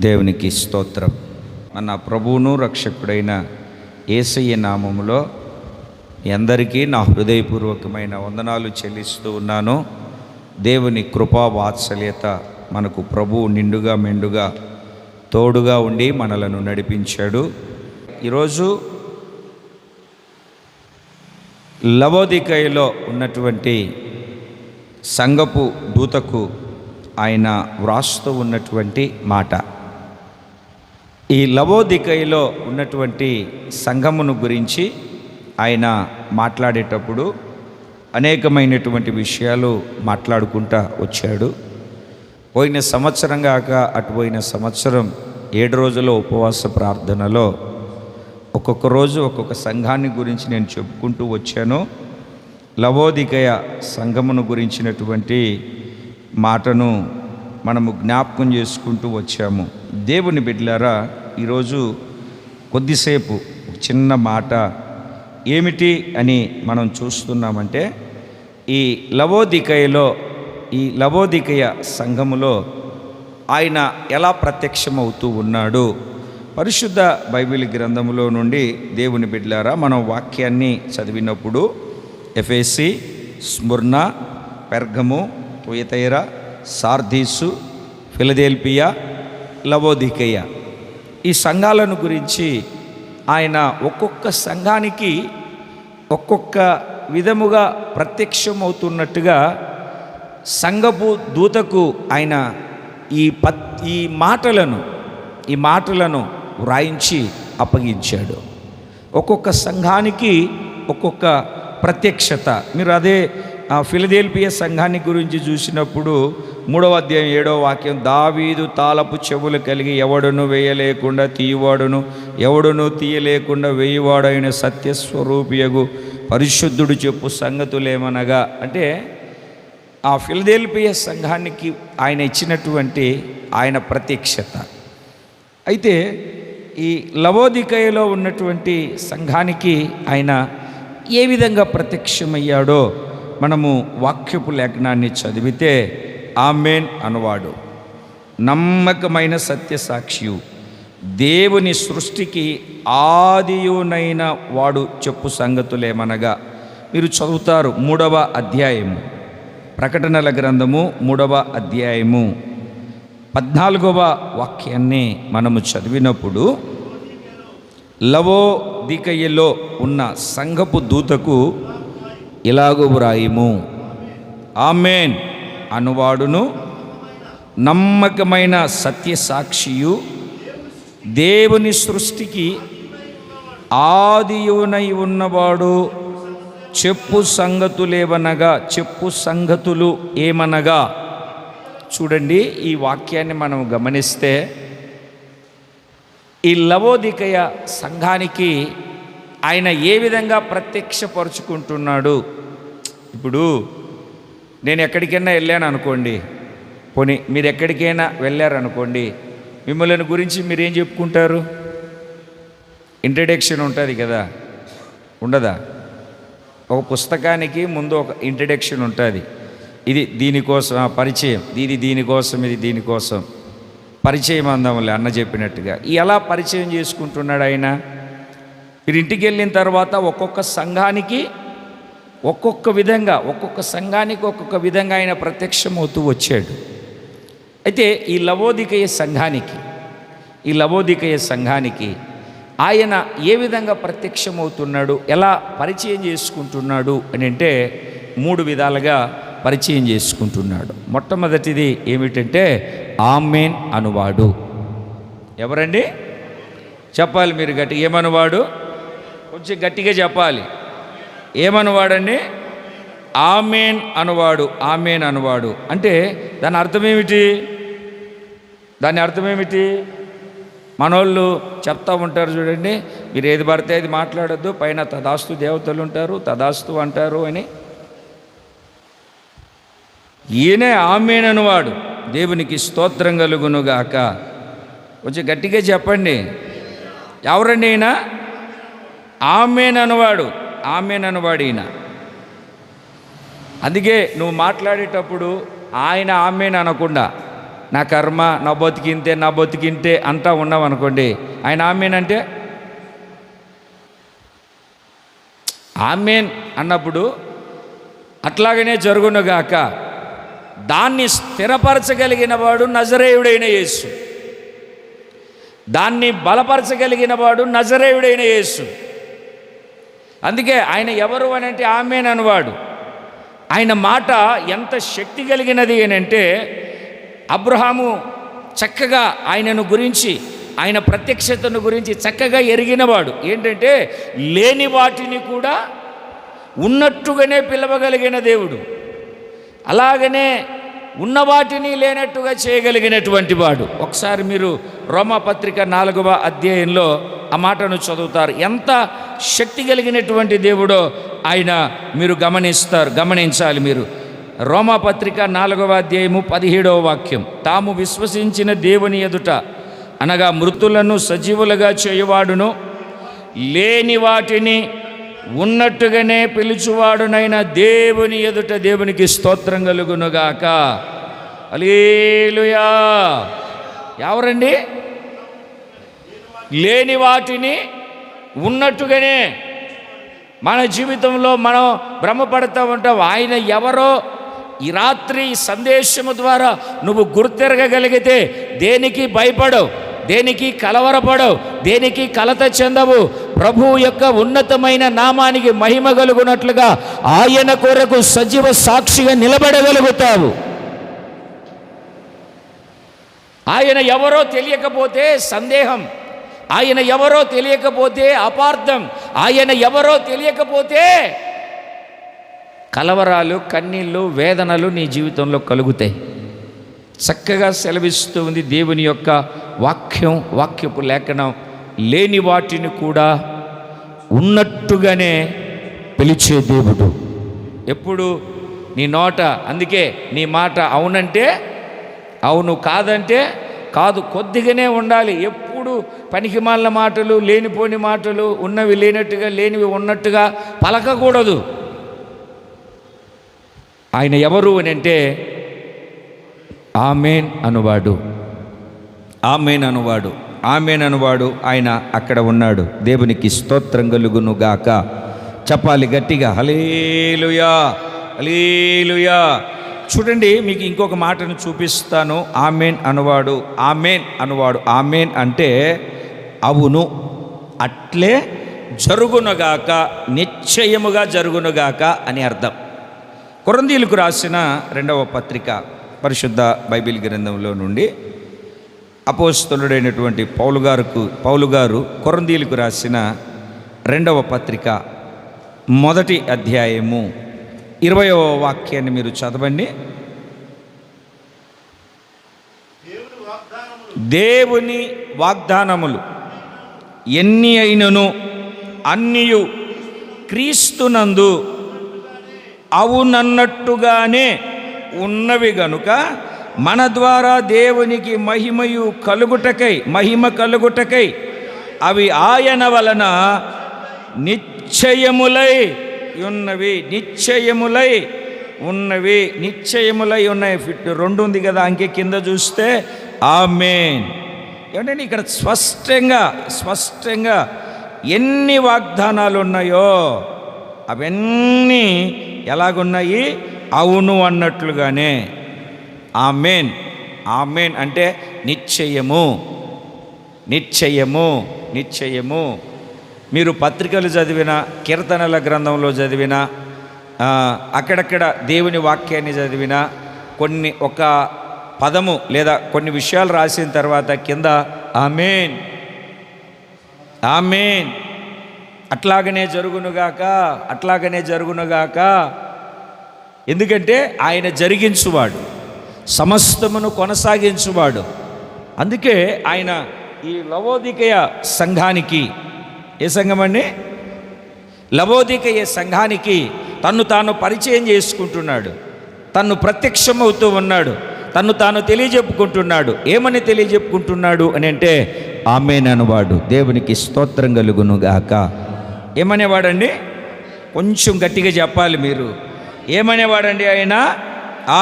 దేవునికి స్తోత్రం. మన ప్రభువును రక్షకుడైన యేసయ్య నామములో మీ అందరికీ నా హృదయపూర్వకమైన వందనాలు చెల్లిస్తూ ఉన్నాను. దేవుని కృపా వాత్సల్యత మనకు ప్రభువు నిండుగా మెండుగా తోడుగా ఉండి మనలను నడిపించాడు. ఈరోజు లవోదికయలో ఉన్నటువంటి సంఘపు దూతకు ఆయన వ్రాస్తూ ఉన్నటువంటి మాట, ఈ లవోదికయలో ఉన్నటువంటి సంఘమును గురించి ఆయన మాట్లాడేటప్పుడు అనేకమైనటువంటి విషయాలు మాట్లాడుకుంటూ వచ్చాడు. పోయిన సంవత్సరం కాక అటుపోయిన సంవత్సరం 7 రోజుల ఉపవాస ప్రార్థనలో ఒక్కొక్క రోజు ఒక్కొక్క సంఘాన్ని గురించి నేను చెప్పుకుంటూ వచ్చాను. లవోదికయ సంఘమును గురించినటువంటి మాటను మనము జ్ఞాపకం చేసుకుంటూ వచ్చాము. దేవుని బిడ్డలారా, ఈరోజు కొద్దిసేపు చిన్న మాట ఏమిటి అని మనం చూస్తున్నామంటే, ఈ లవోదికయ సంఘములో ఆయన ఎలా ప్రత్యక్షమవుతూ ఉన్నాడు. పరిశుద్ధ బైబిల్ గ్రంథములో నుండి దేవుని బిడ్డలారా, మనం వాక్యాన్ని చదివినప్పుడు ఎఫెసీ, స్ముర్నా, పెర్గము, తుయతైర, సార్దీసు, ఫిలదెల్ఫియా, లవోదికయ ఈ సంఘాలను గురించి ఆయన ఒక్కొక్క సంఘానికి ఒక్కొక్క విధముగా ప్రత్యక్షమవుతున్నట్టుగా సంఘపు దూతకు ఆయన ఈ మాటలను వ్రాయించి అప్పగించాడు. ఒక్కొక్క సంఘానికి ఒక్కొక్క ప్రత్యక్షత. మీరు అదే ఫిలదెల్ఫియా సంఘాన్ని గురించి చూసినప్పుడు 3వ అధ్యాయం 7వ వాక్యం, దావీదు తాళపు చెవులు కలిగి ఎవడును వేయలేకుండా తీయవాడును, ఎవడును తీయలేకుండా వేయవాడైన సత్యస్వరూపియగు పరిశుద్ధుడు చెప్పు సంగతులేమనగా, అంటే ఆ ఫిలదెల్ఫియా సంఘానికి ఆయన ఇచ్చినటువంటి ఆయన ప్రత్యక్షత. అయితే ఈ లవోదికయలో ఉన్నటువంటి సంఘానికి ఆయన ఏ విధంగా ప్రత్యక్షమయ్యాడో మనము వాక్యపు లేఖనాన్ని చదివితే, ఆమేన్ అనువాడు నమ్మకమైన సత్యసాక్షియు, దేవుని సృష్టికి ఆదియునైన వాడు చెప్పు సంగతులేమనగా. మీరు చదువుతారు 3వ అధ్యాయము, ప్రకటనల గ్రంథము 3వ అధ్యాయము 14వ వాక్యాన్ని మనము చదివినప్పుడు, లవోదికయలో ఉన్న సంఘపు దూతకు ఇలాగు వ్రాయుము, ఆమేన్ అనువాడును నమ్మకమైన సత్యసాక్షియు, దేవుని సృష్టికి ఆదియునై ఉన్నవాడు చెప్పు సంగతులు ఏమనగా. చూడండి, ఈ వాక్యాన్ని మనం గమనిస్తే ఈ లవోదికయ సంఘానికి ఆయన ఏ విధంగా ప్రత్యక్షపరుచుకుంటున్నాడు. ఇప్పుడు నేను ఎక్కడికైనా వెళ్ళాను అనుకోండి, పోనీ మీరు ఎక్కడికైనా వెళ్ళారనుకోండి, మిమ్మల్ని గురించి మీరేం చెప్పుకుంటారు? ఇంట్రడక్షన్ ఉంటుంది కదా, ఉండదా? ఒక పుస్తకానికి ముందు ఒక ఇంట్రడక్షన్ ఉంటుంది. ఇది దీనికోసం పరిచయం, ఇది దీనికోసం, ఇది దీనికోసం పరిచయం అందాములే అన్న చెప్పినట్టుగా. ఎలా పరిచయం చేసుకుంటున్నాడు ఆయన? మీరు ఇంటికి వెళ్ళిన తర్వాత ఒక్కొక్క సంఘానికి ఒక్కొక్క విధంగా ఆయన ప్రత్యక్షమవుతూ వచ్చాడు. అయితే ఈ లవోదికయ సంఘానికి ఆయన ఏ విధంగా ప్రత్యక్షమవుతున్నాడు, ఎలా పరిచయం చేసుకుంటున్నాడు అని అంటే 3 విధాలుగా పరిచయం చేసుకుంటున్నాడు. మొట్టమొదటిది ఏమిటంటే, ఆమేన్ అనువాడు. ఎవరండి చెప్పాలి మీరు గట్టిగా? ఏమనువాడు? కొంచెం గట్టిగా చెప్పాలి. ఏమనువాడండి? ఆమేన్ అనువాడు. అంటే దాని అర్థం ఏమిటి? మనోళ్ళు చెప్తా ఉంటారు చూడండి, మీరు ఏది పడితే అది మాట్లాడొద్దు, పైన తదాస్తు దేవతలు ఉంటారు, తదాస్తు అంటారు అని. ఈయనే ఆమేన్ అనువాడు. దేవునికి స్తోత్రం కలుగునుగాక. కొంచెం గట్టిగా చెప్పండి. ఎవరండి ఈయన? ఆమేన్ అనువాడు ఈయన. అందుకే నువ్వు మాట్లాడేటప్పుడు ఆయన ఆమేన్ అనకుండా నా కర్మ, నా బతికింతే అంటా ఉన్నాం అనుకోండి, ఆయన ఆమేన్ అంటే ఆమేన్ అన్నప్పుడు అట్లాగనే జరుగునుగాక దాన్ని స్థిరపరచగలిగిన వాడు నజరేయుడైన యేసు, దాన్ని బలపరచగలిగిన వాడు నజరేయుడైన యేసు. అందుకే ఆయన ఎవరు అని అంటే ఆమేన్ అనువాడు. ఆయన మాట ఎంత శక్తి కలిగినది అని అంటే, అబ్రహాము చక్కగా ఆయనను గురించి, ఆయన ప్రత్యక్షతను గురించి చక్కగా ఎరిగినవాడు. ఏంటంటే లేని వాటిని కూడా ఉన్నట్టుగానే పిలవగలిగిన దేవుడు, అలాగనే ఉన్న వాటిని లేనట్టుగా చేయగలిగినటువంటి వాడు. ఒకసారి మీరు రోమాపత్రిక 4వ అధ్యాయంలో ఆ మాటను చదువుతారు. ఎంత శక్తి కలిగినటువంటి దేవుడో ఆయన మీరు గమనించాలి. మీరు రోమాపత్రిక 4వ అధ్యాయము 17వ వాక్యం, తాము విశ్వసించిన దేవుని ఎదుట అనగా మృతులను సజీవులుగా చేయువాడును లేని వాటిని ఉన్నట్టుగానే పిలుచువాడునైన దేవుని ఎదుట దేవునికి స్తోత్రం కలుగునుగాక. హల్లెలూయా. ఎవరండి? లేని వాటిని ఉన్నట్టుగానే. మన జీవితంలో మనం భ్రమపడుతూ ఉంటాం, ఆయన ఎవరో ఈ రాత్రి సందేశము ద్వారా నువ్వు గుర్తెరగగలిగితే దేనికి భయపడవు, దేనికి కలవరపడవు, దేనికి కలత చెందవు. ప్రభువు యొక్క ఉన్నతమైన నామానికి మహిమ కలుగునట్లుగా ఆయన కొరకు సజీవ సాక్షిగా నిలబడగలుగుతావు. ఆయన ఎవరో తెలియకపోతే సందేహం, ఆయన ఎవరో తెలియకపోతే అపార్థం, ఆయన ఎవరో తెలియకపోతే కలవరాలు, కన్నీళ్ళు, వేదనలు నీ జీవితంలో కలుగుతాయి. చక్కగా సెలవిస్తూ ఉంది దేవుని యొక్క వాక్యపు లేఖనం. లేని వాటిని కూడా ఉన్నట్టుగానే పిలిచే దేవుడు. ఎప్పుడు నీ నోట, అందుకే నీ మాట అవునంటే అవును, కాదంటే కాదు, కొద్దిగానే ఉండాలి. ఎప్పుడు పనికిమాలిన మాటలు, లేనిపోని మాటలు, ఉన్నవి లేనట్టుగా లేనివి ఉన్నట్టుగా పలకకూడదు. ఆయన ఎవరు అని అంటే ఆమేన్ అనువాడు, ఆమేన్ అనువాడు, ఆమేన్ అనువాడు. ఆయన అక్కడ ఉన్నాడు. దేవునికి స్తోత్రం కలుగునుగాక. చెప్పాలి గట్టిగా, హల్లెలూయా, హల్లెలూయా. చూడండి, మీకు ఇంకొక మాటను చూపిస్తాను. ఆమేన్ అనువాడు, ఆమేన్ అనువాడు. ఆమేన్ అంటే అవును, అట్లే జరుగునుగాక, నిశ్చయముగా జరుగునుగాక అని అర్థం. కొరింథీయులకు రాసిన 2వ పత్రిక పరిశుద్ధ బైబిల్ గ్రంథంలో నుండి అపోస్తలుడైనటువంటి పౌలు గారు కొరింథీయులకు రాసిన 2వ పత్రిక 1వ అధ్యాయము 20వ వాక్యాన్ని మీరు చదవండి. దేవుని వాగ్దానములు ఎన్ని అయినను అన్నియు క్రీస్తునందు అవునన్నట్టుగానే ఉన్నవి గనుక మన ద్వారా దేవునికి మహిమ కలుగుటకై అవి ఆయన వలన నిశ్చయములై ఉన్నవి. నిశ్చయములై ఉన్నాయి. 2 ఉంది కదా అంకె కింద చూస్తే ఆమేన్. ఏమంటే ఇక్కడ స్పష్టంగా ఎన్ని వాగ్దానాలు ఉన్నాయో అవన్నీ ఎలాగున్నాయి? అవును అన్నట్లుగానే. ఆమేన్. ఆమేన్ అంటే నిశ్చయము. మీరు పత్రికలు చదివిన, కీర్తనల గ్రంథంలో చదివిన, అక్కడక్కడ దేవుని వాక్యాన్ని చదివిన, ఒక పదము లేదా కొన్ని విషయాలు రాసిన తర్వాత కింద ఆమేన్, ఆమేన్, అట్లాగనే జరుగునుగాక. ఎందుకంటే ఆయన జరిగించువాడు, సమస్తమును కొనసాగించువాడు. అందుకే ఆయన ఈ లవోదికయ సంఘానికి, ఏ సంఘం అండి? లవోదికయ సంఘానికి తన్ను తాను పరిచయం చేసుకుంటున్నాడు, తన్ను ప్రత్యక్షమవుతూ ఉన్నాడు, తన్ను తాను తెలియజెప్పుకుంటున్నాడు. ఏమని తెలియజెప్పుకుంటున్నాడు అని అంటే ఆమేన్ అనువాడు. దేవునికి స్తోత్రం కలుగునుగాక. ఏమనేవాడండి? కొంచెం గట్టిగా చెప్పాలి మీరు. ఏమనేవాడండి ఆయన?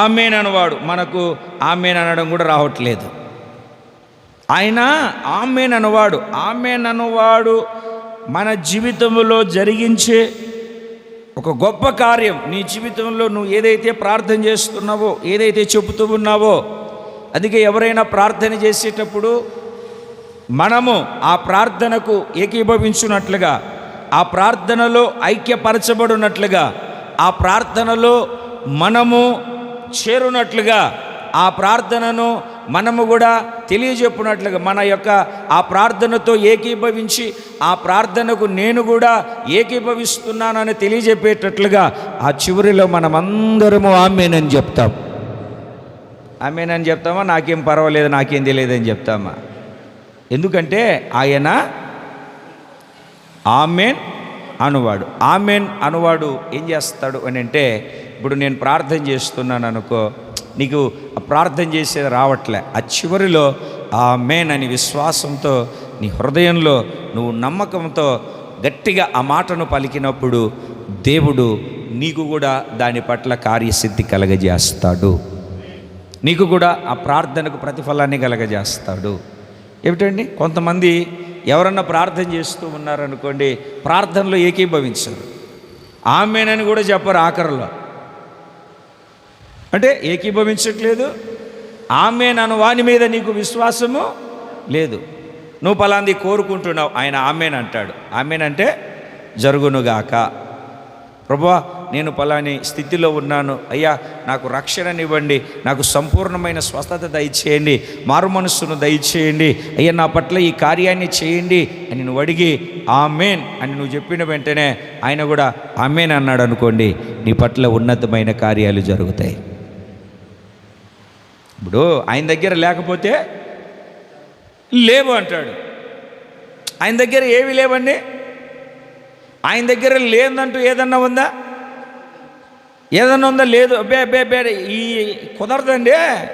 ఆమేన్ అనువాడు. మనకు ఆమేన్ అనడం కూడా రావట్లేదు. ఆయన ఆమేన్ అనువాడు. ఆమేన్ అనువాడు మన జీవితంలో జరిగించే ఒక గొప్ప కార్యం. నీ జీవితంలో నువ్వు ఏదైతే ప్రార్థన చేస్తున్నావో, ఏదైతే చెబుతూ ఉన్నావో, అందుకే ఎవరైనా ప్రార్థన చేసేటప్పుడు మనము ఆ ప్రార్థనకు ఏకీభవించున్నట్లుగా, ఆ ప్రార్థనలో ఐక్యపరచబడినట్లుగా, ఆ ప్రార్థనలో మనము చేరునట్లుగా, ఆ ప్రార్థనను మనము కూడా తెలియజెప్పినట్లుగా, మన యొక్క ఆ ప్రార్థనతో ఏకీభవించి ఆ ప్రార్థనకు నేను కూడా ఏకీభవిస్తున్నానని తెలియజెప్పేటట్లుగా ఆ చివరిలో మనమందరము ఆమేన్ అని చెప్తాం. ఆమేన్ అని చెప్తామా? నాకేం పర్వాలేదు, నాకేం తెలియదని చెప్తామా? ఎందుకంటే ఆయన ఆమేన్ అనువాడు. ఆమేన్ అనువాడు ఏం చేస్తాడు అని అంటే, ఇప్పుడు నేను ప్రార్థన చేస్తున్నాను అనుకో, నీకు ప్రార్థన చేసేది రావట్లే, ఆ చివరిలో ఆమేన్ అని విశ్వాసంతో నీ హృదయంలో నువ్వు నమ్మకంతో గట్టిగా ఆ మాటను పలికినప్పుడు దేవుడు నీకు కూడా దాని పట్ల కార్యసిద్ధి కలగజేస్తాడు. నీకు కూడా ఆ ప్రార్థనకు ప్రతిఫలాన్ని కలగజేస్తాడు. ఏమిటండి, కొంతమంది ఎవరన్నా ప్రార్థన చేస్తూ ఉన్నారనుకోండి, ప్రార్థనలో ఏకీభవించరు, ఆమేనని కూడా చెప్పరు ఆఖరిలో. అంటే ఏకీభవించట్లేదు. ఆమేన్ అను వాని మీద నీకు విశ్వాసము లేదు. నువ్వు పలాంది కోరుకుంటున్నావు, ఆయన ఆమేన్ అంటాడు. ఆమేన్ అంటే జరుగునుగాక. ప్రభువా, నేను పలాని స్థితిలో ఉన్నాను, అయ్యా నాకు రక్షణనివ్వండి, నాకు సంపూర్ణమైన స్వస్థత దయచేయండి, మారు మనస్సును దయచేయండి, అయ్యా నా పట్ల ఈ కార్యాన్ని చేయండి అని నువ్వు అడిగి ఆమేన్ అని నువ్వు చెప్పిన వెంటనే ఆయన కూడా ఆమేన్ అన్నాడు అనుకోండి, నీ పట్ల ఉన్నతమైన కార్యాలు జరుగుతాయి. ఇప్పుడు ఆయన దగ్గర లేకపోతే లేవు అంటాడు. ఆయన దగ్గర ఏవి లేవండి. ఆయన దగ్గర లేదంటూ ఏదన్నా ఉందా? ఏదన్నా ఉందా? లేదు. అబ్బే అబ్బే అబ్బే ఈ కుదరదండి,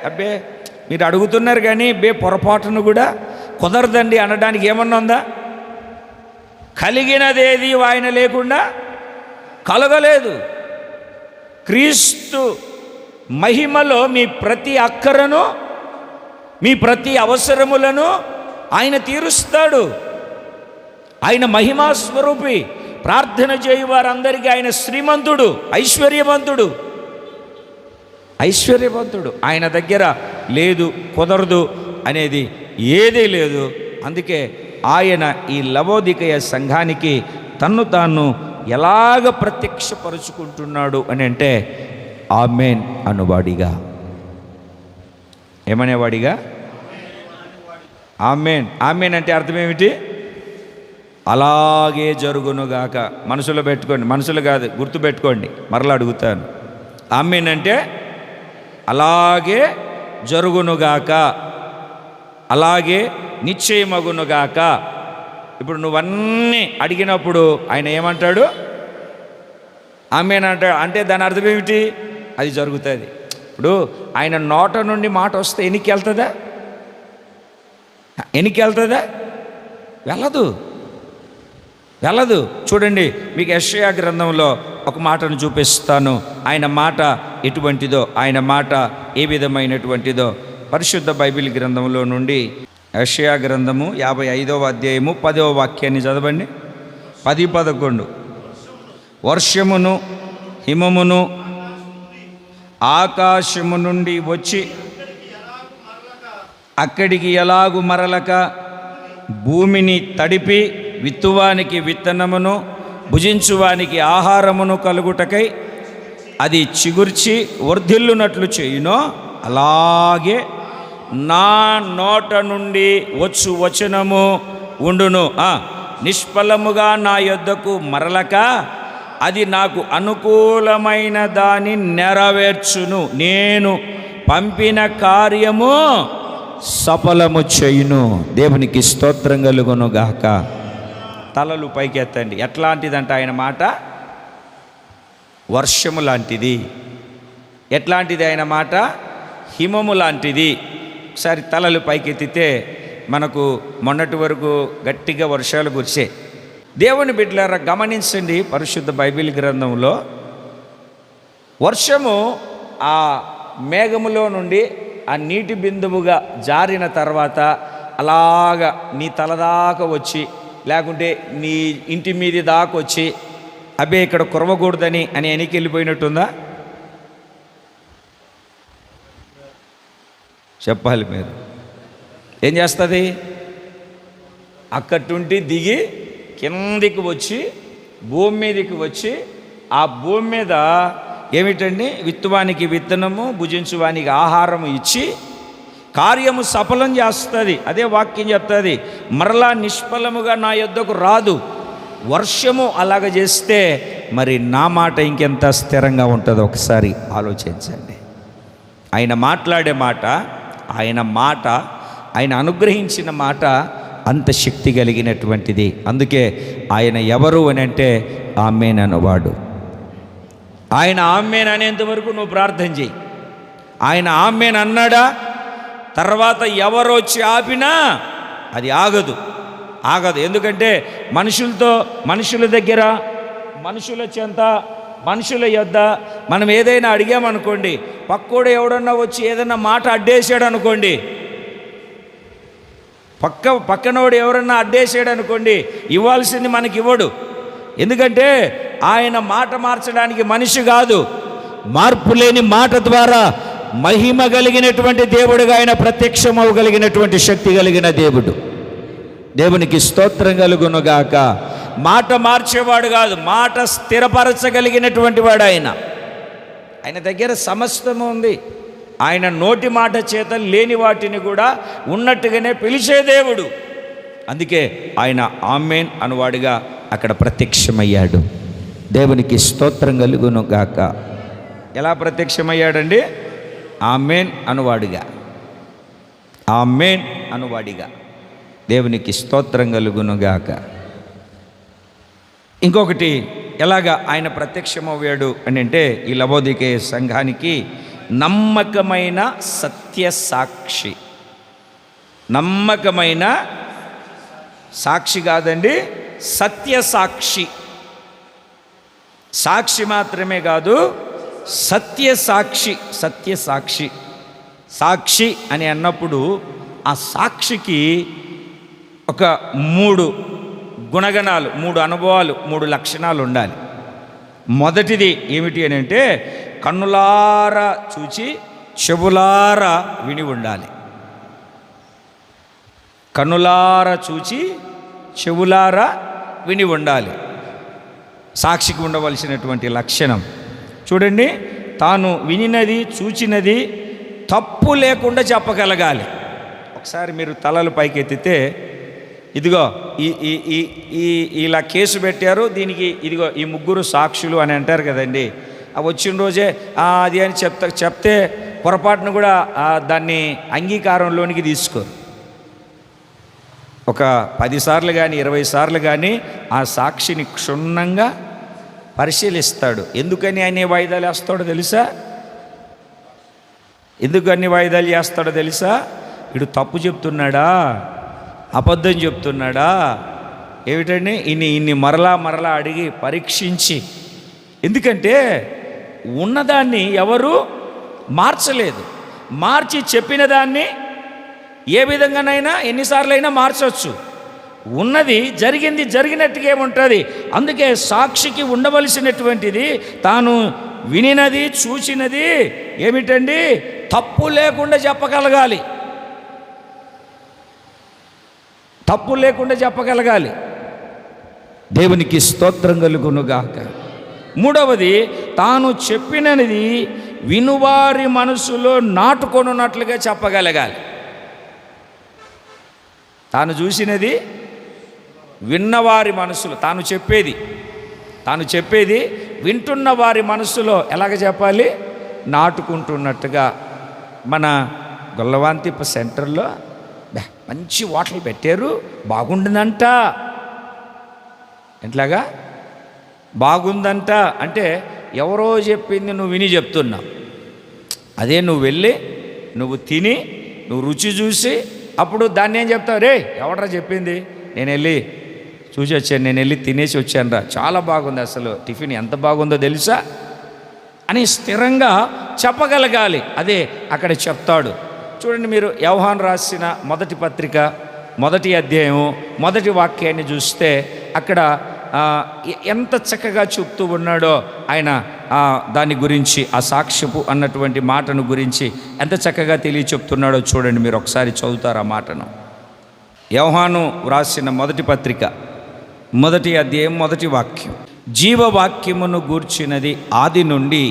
అబ్బే మీరు అడుగుతున్నారు కానీ పొరపాటును కూడా కుదరదండి అనడానికి ఏమన్నా ఉందా? కలిగినదేది ఆయన లేకుండా కలగలేదు. క్రీస్తు మహిమలో మీ ప్రతి అక్కరను, మీ ప్రతి అవసరములను ఆయన తీరుస్తాడు. ఆయన మహిమా స్వరూపి. ప్రార్థన చేయు వారందరికీ ఆయన శ్రీమంతుడు, ఐశ్వర్యవంతుడు. ఐశ్వర్యవంతుడు. ఆయన దగ్గర లేదు, కుదరదు అనేది ఏదీ లేదు. అందుకే ఆయన ఈ లవోదికయ సంఘానికి తన్ను తాను ఎలాగ ప్రత్యక్షపరుచుకుంటున్నాడు అని అంటే ఆమేన్ అనువాడిగా. ఏమనేవాడిగా? ఆమేన్. ఆమేన్ అంటే అర్థం ఏమిటి? అలాగే జరుగునుగాక. మనసులో పెట్టుకోండి, మనసులో కాదు, గుర్తుపెట్టుకోండి. మరలా అడుగుతాను. ఆమేన్ అంటే అలాగే జరుగునుగాక, అలాగే నిశ్చయమగునుగాక. ఇప్పుడు నువ్వన్నీ అడిగినప్పుడు ఆయన ఏమంటాడు? ఆమేన్ అంటాడు. అంటే దాని అర్థం ఏమిటి? అది జరుగుతుంది. ఇప్పుడు ఆయన నోట నుండి మాట వస్తే ఎనికి వెళ్తుందా? ఎనికి వెళ్తుందా? వెళ్ళదు, వెళ్ళదు. చూడండి, మీకు యెషయా గ్రంథంలో ఒక మాటను చూపిస్తాను. ఆయన మాట ఎటువంటిదో, ఆయన మాట ఏ విధమైనటువంటిదో పరిశుద్ధ బైబిల్ గ్రంథంలో నుండి యెషయా గ్రంథము 55వ అధ్యాయము 10వ వాక్యాన్ని చదవండి. 10-11. వర్షమును హిమమును ఆకాశము నుండి వచ్చి అక్కడికి ఎలాగు మరలక భూమిని తడిపి విత్తువానికి విత్తనమును భుజించువానికి ఆహారమును కలుగుటకై అది చిగుర్చి వర్ధిల్లునట్లు చేయునో, అలాగే నా నోట నుండి వచ్చు వచనము ఉండును. నిష్ఫలముగా నా యొద్దకు మరలక అది నాకు అనుకూలమైన దాని నెరవేర్చును. నేను పంపిన కార్యము సఫలము చేయును. దేవునికి స్తోత్రం కలుగును గాక. తలలు పైకెత్తండి. ఎట్లాంటిదంట ఆయన మాట? వర్షము లాంటిది. ఎట్లాంటిది ఆయన మాట? హిమము లాంటిది. ఒకసారి తలలు పైకెత్తితే మనకు మొన్నటి వరకు గట్టిగా వర్షాలు కురిసే. దేవుని బిడ్డలారా గమనించండి, పరిశుద్ధ బైబిల్ గ్రంథంలో వర్షము ఆ మేఘములో నుండి ఆ నీటి బిందువుగా జారిన తర్వాత అలాగా నీ తల దాకా వచ్చి, లేకుంటే నీ ఇంటి మీది దాకా వచ్చి, అబ్బే ఇక్కడ కురవకూడదని అని వెనక్కి వెళ్ళిపోయినట్టుందా? చెప్పాలి మీరు. ఏం చేస్తుంది? అక్కడుండి దిగి కిందికి వచ్చి భూమి మీదకి వచ్చి, ఆ భూమి మీద ఏమిటండి, విత్తువానికి విత్తనము, భుజించువానికి ఆహారము ఇచ్చి కార్యము సఫలం చేస్తుంది. అదే వాక్యం చెప్తుంది, మరలా నిష్ఫలముగా నా యొద్దకు రాదు. వర్షము అలాగ చేస్తే మరి నా మాట ఇంకెంత స్థిరంగా ఉంటుందో ఒకసారి ఆలోచించండి. ఆయన మాట్లాడే మాట, ఆయన అనుగ్రహించిన మాట అంత శక్తి కలిగినటువంటిది. అందుకే ఆయన ఎవరు అని అంటే ఆమేన్ అన్నవాడు. ఆయన ఆమేన్ అనేంత వరకు నువ్వు ప్రార్థన చేయి. ఆయన ఆమేన్ అన్నాడా, తర్వాత ఎవరు వచ్చి ఆపినా అది ఆగదు. ఎందుకంటే మనుషుల దగ్గర, మనుషుల చెంత, మనుషుల యొద్ద మనం ఏదైనా అడిగామనుకోండి, పక్కోడు ఎవడన్నా వచ్చి ఏదన్నా మాట అడ్డేసాడు అనుకోండి, పక్కనోడు ఎవరన్నా అడ్డేసాడు అనుకోండి, ఇవ్వాల్సింది మనకి ఇవ్వడు. ఎందుకంటే ఆయన మాట మార్చడానికి మనిషి కాదు. మార్పు లేని మాట ద్వారా మహిమ కలిగినటువంటి దేవుడుగా ఆయన ప్రత్యక్షమవగలిగినటువంటి శక్తి కలిగిన దేవుడు. దేవునికి స్తోత్రం కలుగునుగాక. మాట మార్చేవాడు కాదు, మాట స్థిరపరచగలిగినటువంటి వాడు ఆయన దగ్గర సమస్తము ఉంది. ఆయన నోటి మాట చేత లేని వాటిని కూడా ఉన్నట్టుగానే పిలిచే దేవుడు. అందుకే ఆయన ఆమేన్ అనువాడుగా అక్కడ ప్రత్యక్షమయ్యాడు. దేవునికి స్తోత్రం కలుగునుగాక. ఎలా ప్రత్యక్షమయ్యాడండి? ఆమేన్ అనువాడిగా, ఆమేన్ అనువాడిగా. దేవునికి స్తోత్రం కలుగునుగాక. ఇంకొకటి ఎలాగా ఆయన ప్రత్యక్షమయ్యాడు అని అంటే, ఈ లవోదికే సంఘానికి నమ్మకమైన సత్య సాక్షి. నమ్మకమైన సాక్షి కాదండి, సత్య సాక్షి. సాక్షి మాత్రమే కాదు, సత్య సాక్షి. సత్య సాక్షి. సాక్షి అని అన్నప్పుడు ఆ సాక్షికి ఒక 3 గుణగణాలు, 3 అనుభవాలు, 3 లక్షణాలు ఉండాలి. మొదటిది ఏమిటి అని అంటే, కన్నులారా చూచి చెవులారా విని ఉండాలి. కన్నులారా చూచి చెవులారా విని ఉండాలి సాక్షికి ఉండవలసినటువంటి లక్షణం. చూడండి, తాను వినినది చూచినది తప్పు లేకుండా చెప్పగలగాలి. ఒకసారి మీరు తలలు పైకెత్తితే, ఇదిగో ఇలా కేసు పెట్టారు, దీనికి ఇదిగో ఈ 3 సాక్షులు అని అంటారు కదండి. ఆ వచ్చిన రోజే అది అని చెప్తే పొరపాటును కూడా దాన్ని అంగీకారంలోనికి తీసుకోరు. ఒక 10 సార్లు కానీ 20 సార్లు కానీ ఆ సాక్షిని క్షుణ్ణంగా పరిశీలిస్తాడు. ఎందుకని అన్ని వాయిదాలు వేస్తాడో తెలుసా? ఎందుకు అన్ని వాయిదాలు చేస్తాడో తెలుసా? వీడు తప్పు చెప్తున్నాడా, అబద్ధం చెప్తున్నాడా, ఏమిటండి ఇన్ని మరలా అడిగి పరీక్షించి. ఎందుకంటే ఉన్నదాన్ని ఎవరు మార్చలేదు. మార్చి చెప్పిన దాన్ని ఏ విధంగానైనా ఎన్నిసార్లైనా మార్చవచ్చు. ఉన్నది జరిగినట్టుగా ఏముంటుంది. అందుకే సాక్షికి ఉండవలసినటువంటిది తాను వినినది చూసినది ఏమిటండి, తప్పు లేకుండా చెప్పగలగాలి. తప్పు లేకుండా చెప్పగలగాలి. దేవునికి స్తోత్రం కలుగునుగాక. మూడవది, తాను చెప్పినది వినువారి మనసులో నాటుకొనున్నట్లుగా చెప్పగలగాలి. తాను చూసినది విన్నవారి మనసులో, తాను చెప్పేది వింటున్న వారి మనసులో ఎలాగ చెప్పాలి? నాటుకుంటున్నట్టుగా. మన గొల్లవాంతిప్ప సెంటర్లో మంచి హోటల్ పెట్టారు, బాగుంటుందంట. ఎట్లాగా బాగుందంట అంటే ఎవరో చెప్పింది నువ్వు విని చెప్తున్నావు. అదే నువ్వు వెళ్ళి నువ్వు తిని నువ్వు రుచి చూసి అప్పుడు దాన్ని ఏం చెప్తావు? రే ఎవడరా చెప్పింది, నేను వెళ్ళి చూసి వచ్చాను, నేను వెళ్ళి తినేసి వచ్చాను రా, చాలా బాగుంది, అసలు టిఫిన్ ఎంత బాగుందో తెలుసా అని స్థిరంగా చెప్పగలగాలి. అదే అక్కడ చెప్తాడు. చూడండి, మీరు యోహాను రాసిన మొదటి పత్రిక 1వ అధ్యాయం 1వ వాక్యాన్ని చూస్తే అక్కడ ఎంత చక్కగా చెప్తూ ఉన్నాడో ఆయన దాని గురించి, ఆ సాక్ష్యపు అన్నటువంటి మాటను గురించి ఎంత చక్కగా చెప్తున్నాడో చూడండి. మీరు ఒకసారి చదువుతారు ఆ మాటను. యోహాను రాసిన మొదటి పత్రిక 1వ అధ్యాయం 1వ వాక్యం. జీవవాక్యమును గూర్చినది ఆది నుండి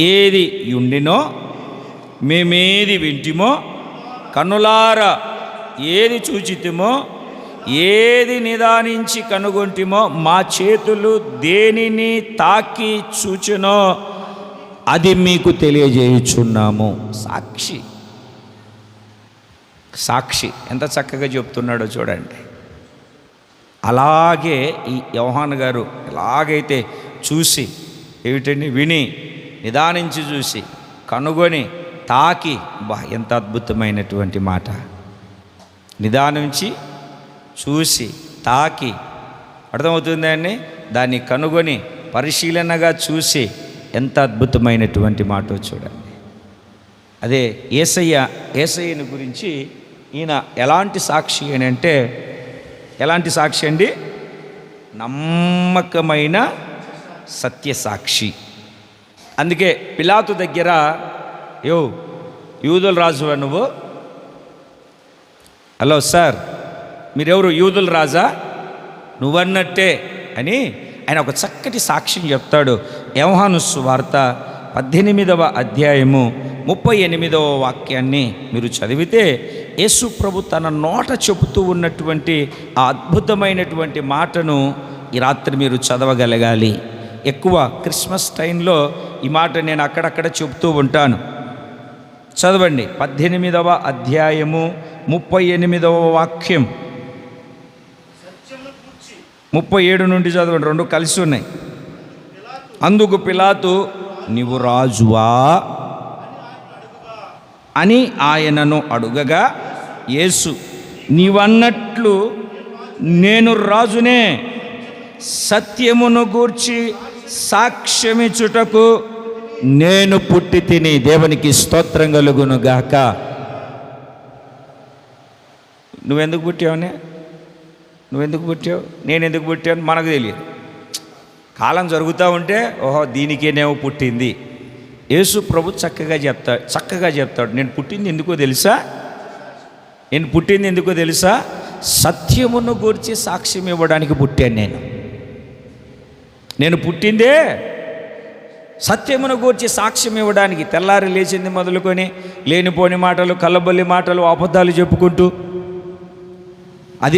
ఏది ఉండినో, మేమేది వింటిమో, కనులారా ఏది చూచితిమో, ఏది నిదానించి కనుగొంటిమో, మా చేతులు దేనిని తాకి చూచెనో అది మీకు తెలియజేయుచున్నాము. సాక్షి ఎంత చక్కగా చెప్తున్నాడో చూడండి. అలాగే ఈ యోహాను గారు ఎలాగైతే చూసి, ఏమిటండి, విని నిదానించి చూసి కనుగొని తాకి, ఎంత అద్భుతమైనటువంటి మాట. నిదానించి చూసి తాకి, అర్థమవుతుందండి, దాన్ని కనుగొని పరిశీలనగా చూసి ఎంత అద్భుతమైనటువంటి మాట చూడండి. అదే యేసయ్యని గురించి ఈయన ఎలాంటి సాక్షి అని అంటే, ఎలాంటి సాక్షి అండి? నమ్మకమైన సత్యసాక్షి. అందుకే పిలాతు దగ్గర, యూదుల రాజువా నువ్వు? హలో సార్, మీరెవరు? యూదుల రాజా? నువ్వన్నట్టే అని ఆయన ఒక చక్కటి సాక్ష్యం చెప్తాడు. యోహాను సువార్త 18వ అధ్యాయము 38వ వాక్యాన్ని మీరు చదివితే, యేసు ప్రభు తన నోట చెబుతూ ఉన్నటువంటి ఆ అద్భుతమైనటువంటి మాటను ఈ రాత్రి మీరు చదవగలగాలి. ఎక్కువ క్రిస్మస్ టైంలో ఈ మాట నేను అక్కడక్కడ చెబుతూ ఉంటాను. చదవండి, 18వ అధ్యాయము 38వ వాక్యం, 37 నుండి చదవండి, 2 కలిసి ఉన్నాయి. అందుకు పిలాతు, నీవు రాజువా అని ఆయనను అడుగగా, యేసు, నీవన్నట్లు నేను రాజునే, సత్యమును గూర్చి సాక్ష్యమిచ్చుటకు నేను పుట్టి తిని. దేవునికి స్తోత్రం కలుగును గాక. నువ్వెందుకు పుట్టావనే? నువ్వెందుకు పుట్టావు, నేను ఎందుకు పుట్టాను మనకు తెలియదు. కాలం జరుగుతూ ఉంటే ఓహో దీనికేనేమో పుట్టింది. యేసు ప్రభు చక్కగా చెప్తాడు, నేను పుట్టింది ఎందుకో తెలుసా? సత్యమును గూర్చి సాక్ష్యం ఇవ్వడానికి పుట్టాను. నేను పుట్టిందే సత్యమును గూర్చి సాక్ష్యం ఇవ్వడానికి. తెల్లారి లేచింది మొదలుకొని లేనిపోని మాటలు, కల్లబొల్లి మాటలు, అబద్ధాలు చెప్పుకుంటూ అది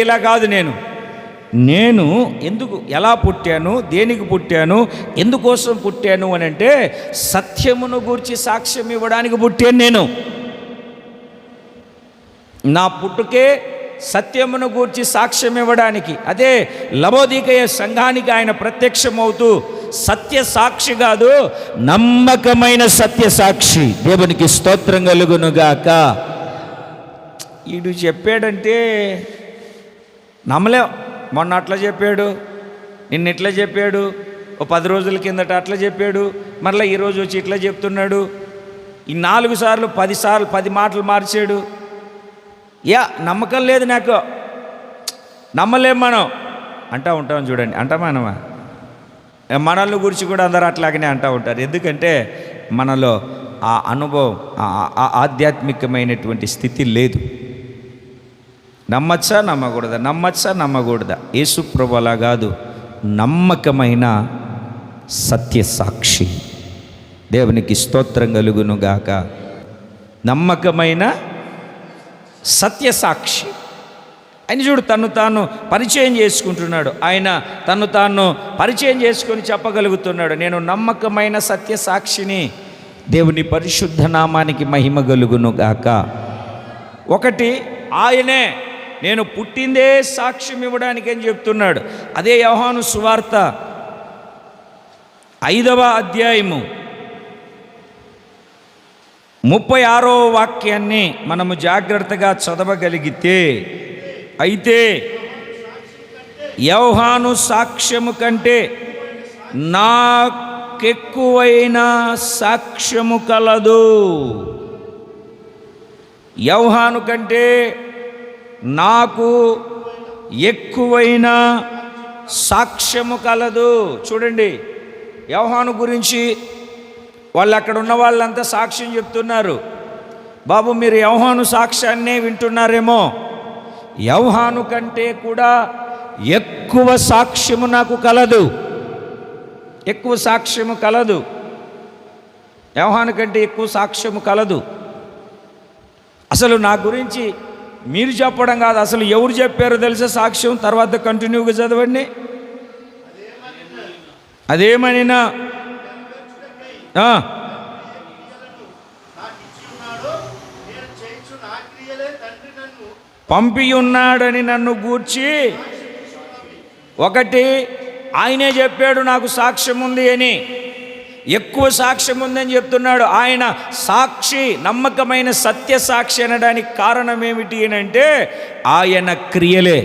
ఇలా కాదు. నేను ఎందుకు, ఎలా పుట్టాను, దేనికి పుట్టాను, ఎందుకోసం పుట్టాను అని అంటే, సత్యమును గూర్చి సాక్ష్యం ఇవ్వడానికి పుట్టాను నేను. నా పుట్టుకే సత్యమును గూర్చి సాక్ష్యం ఇవ్వడానికి. అదే లవోదికయ సంఘానికి ఆయన ప్రత్యక్షమవుతూ సత్య సాక్షి కాదు, నమ్మకమైన సత్య సాక్షి. దేవునికి స్తోత్రం కలుగునుగాక. ఈడు చెప్పాడంటే నమ్మలేం. మొన్న అట్లా చెప్పాడు, నిన్న ఇట్లా చెప్పాడు, ఓ 10 రోజుల కిందట అట్లా చెప్పాడు, మరలా ఈరోజు వచ్చి ఇట్లా చెప్తున్నాడు. ఈ 4 సార్లు 10 మాటలు మార్చాడు. నమ్మకం లేదు నాకు, నమ్మలేం మనం అంటూ ఉంటాం. చూడండి, అంటామా? మనల్ని గురించి కూడా అందరూ అట్లాగనే అంటూ ఉంటారు. ఎందుకంటే మనలో ఆ అనుభవం, ఆ ఆధ్యాత్మికమైనటువంటి స్థితి లేదు. నమ్మచ్చా నమ్మకూడదా? యేసు ప్రభు అలా కాదు, నమ్మకమైన సత్యసాక్షి. దేవునికి స్తోత్రం కలుగును గాక. నమ్మకమైన సత్యసాక్షి. ఆయన చూడు, తను తాను పరిచయం చేసుకుంటున్నాడు. ఆయన తను తాను పరిచయం చేసుకొని చెప్పగలుగుతున్నాడు, నేను నమ్మకమైన సత్యసాక్షిని. దేవుని పరిశుద్ధ నామానికి మహిమ కలుగును గాక. ఒకటి, ఆయనే నేను పుట్టిందే సాక్ష్యం ఇవ్వడానికి అని చెప్తున్నాడు. అదే యోహాను సువార్త 5వ అధ్యాయము 36వ వాక్యాన్ని మనము జాగ్రత్తగా చదవగలిగితే, అయితే యోహాను సాక్ష్యము కంటే నా నాకెక్కువైన సాక్ష్యము కలదు. యోహాను కంటే నాకు ఎక్కువైన సాక్ష్యము కలదు. చూడండి, యోహాను గురించి వాళ్ళు అక్కడ ఉన్న వాళ్ళంతా సాక్ష్యం చెప్తున్నారు. బాబు, మీరు యోహాను సాక్ష్యాన్నే వింటున్నారేమో. యోహాను కంటే కూడా ఎక్కువ సాక్ష్యము నాకు కలదు. ఎక్కువ సాక్ష్యము కలదు. యోహాను కంటే ఎక్కువ సాక్ష్యము కలదు. అసలు నా గురించి మీరు చెప్పడం కాదు, అసలు ఎవరు చెప్పారో తెలుసా సాక్ష్యం? తర్వాత కంటిన్యూగా చదవండి. అదేమనినా పంపి ఉన్నాడని నన్ను గూర్చి ఒకటి ఆయనే చెప్పాడు, నాకు సాక్ష్యం ఉంది అని. ఎక్కువ సాక్ష్యం ఉందని చెప్తున్నాడు. ఆయన సాక్షి, నమ్మకమైన సత్య సాక్షి అనడానికి కారణం ఏమిటి అని అంటే ఆయన క్రియలే.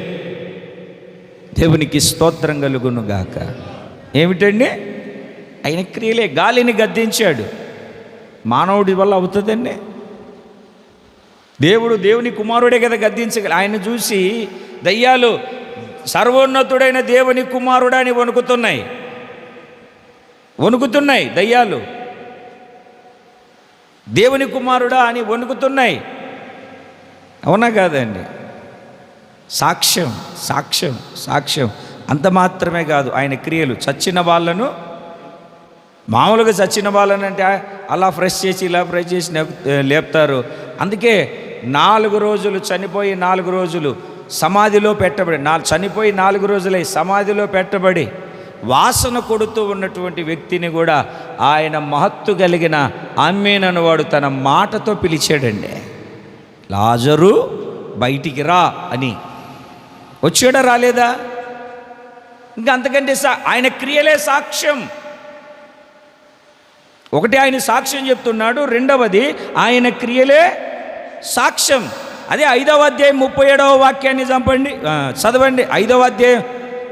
దేవునికి స్తోత్రం కలుగును గాక. ఏమిటండి? ఆయన క్రియలే. గాలిని గద్దించాడు, మానవుడి వల్ల అవుతుందండి? దేవుని కుమారుడే కదా గద్దించగల. ఆయన చూసి దయ్యాలు సర్వోన్నతుడైన దేవుని కుమారుడా అని వణుకుతున్నాయి దయ్యాలు. దేవుని కుమారుడా అని వణుకుతున్నాయి. అవునా కాదండి? సాక్ష్యం సాక్ష్యం సాక్ష్యం అంత మాత్రమే కాదు, ఆయన క్రియలు. చచ్చిన వాళ్ళను, మామూలుగా చచ్చిన వాళ్ళని అంటే అలా ఫ్రెష్ చేసి ఇలా ఫ్రెష్ చేసి లేపుతారు. అందుకే 4 రోజులు చనిపోయి 4 రోజులు సమాధిలో పెట్టబడి, చనిపోయి 4 రోజులై సమాధిలో పెట్టబడి వాసన కొడుతూ ఉన్నటువంటి వ్యక్తిని కూడా ఆయన మహత్తు కలిగిన ఆమేన్ వాడు తన మాటతో పిలిచాడండి. లాజరు బయటికి రా అని. వచ్చాడా? రాలేదా? ఇంకా అంతకంటే ఆయన క్రియలే సాక్ష్యం. ఒకటి ఆయన సాక్ష్యం చెప్తున్నాడు, రెండవది ఆయన క్రియలే సాక్ష్యం. అదే 5వ అధ్యాయం 37వ వాక్యాన్ని చదవండి. 5వ అధ్యాయం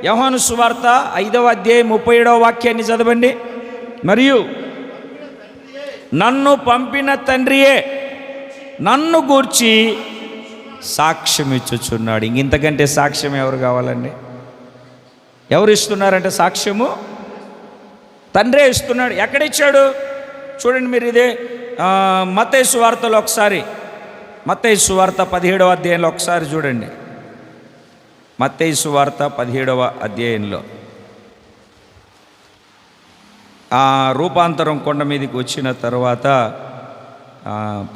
యోహాను సువార్త 5వ అధ్యాయం 37వ వాక్యాన్ని చదవండి. మరియు నన్ను పంపిన తండ్రియే నన్ను గూర్చి సాక్ష్యం ఇచ్చుచున్నాడు. ఇంతకంటే సాక్ష్యం ఎవరు కావాలండి? ఎవరు ఇస్తున్నారంటే సాక్ష్యము? తండ్రే ఇస్తున్నాడు. ఎక్కడిచ్చాడు? చూడండి మీరు, ఇదే మత్తయి సువార్తలో ఒకసారి, మత్తయి సువార్త 17వ అధ్యాయంలో ఒకసారి చూడండి. మత్తయి సువార్త 17వ అధ్యాయంలో ఆ రూపాంతరం కొండ మీదకి వచ్చిన తర్వాత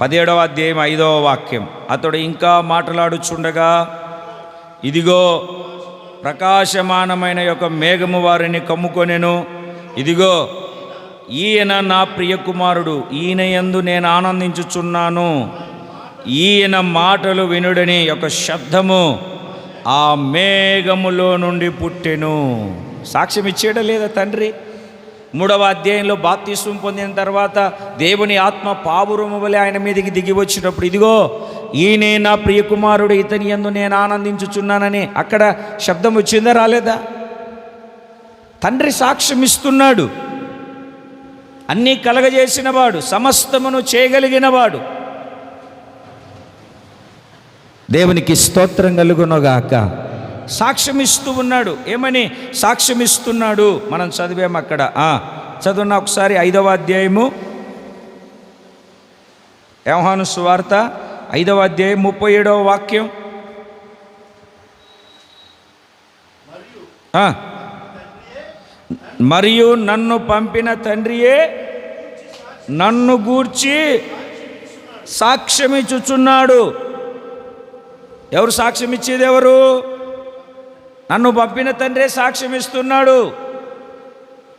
17వ అధ్యాయం 5వ వాక్యం, అతడు ఇంకా మాట్లాడుచుండగా ఇదిగో ప్రకాశమానమైన యొక్క మేఘము వారిని కమ్ముకొనెను. ఇదిగో ఈయన నా ప్రియ కుమారుడు, ఈయన యందు నేను ఆనందించుచున్నాను, ఈయన మాటలు వినుడని ఒక శబ్దము ఆ మేఘములో నుండి పుట్టెను. సాక్ష్యం ఇచ్చేయడం లేదా తండ్రి? 3వ అధ్యాయంలో బాప్తిస్మం పొందిన తర్వాత దేవుని ఆత్మ పావురము వలె ఆయన మీదకి దిగి వచ్చినప్పుడు ఇదిగో ఈయనే నా ప్రియ కుమారుడు, ఇతని యందు నేను ఆనందించుచున్నానని అక్కడ శబ్దం వచ్చిందా? రాలేదా? తండ్రి సాక్ష్యం ఇస్తున్నాడు. అన్నీ కలగజేసిన వాడు, సమస్తమును చేయగలిగిన వాడు. దేవునికి స్తోత్రం కలుగునుగాక. సాక్ష్యం ఇస్తూ ఉన్నాడు. ఏమని సాక్ష్యం ఇస్తున్నాడు? మనం చదివాము అక్కడ. చదువున్నా ఒకసారి 5వ అధ్యాయము యోహాను సువార్త 5వ అధ్యాయం 37వ వాక్యం. మరియు నన్ను పంపిన తండ్రియే నన్ను గూర్చి సాక్ష్యం ఇచ్చుచున్నాడు. ఎవరు సాక్ష్యం ఇచ్చేది? ఎవరు? నన్ను పంపిన తండ్రే సాక్ష్యం ఇస్తున్నాడు.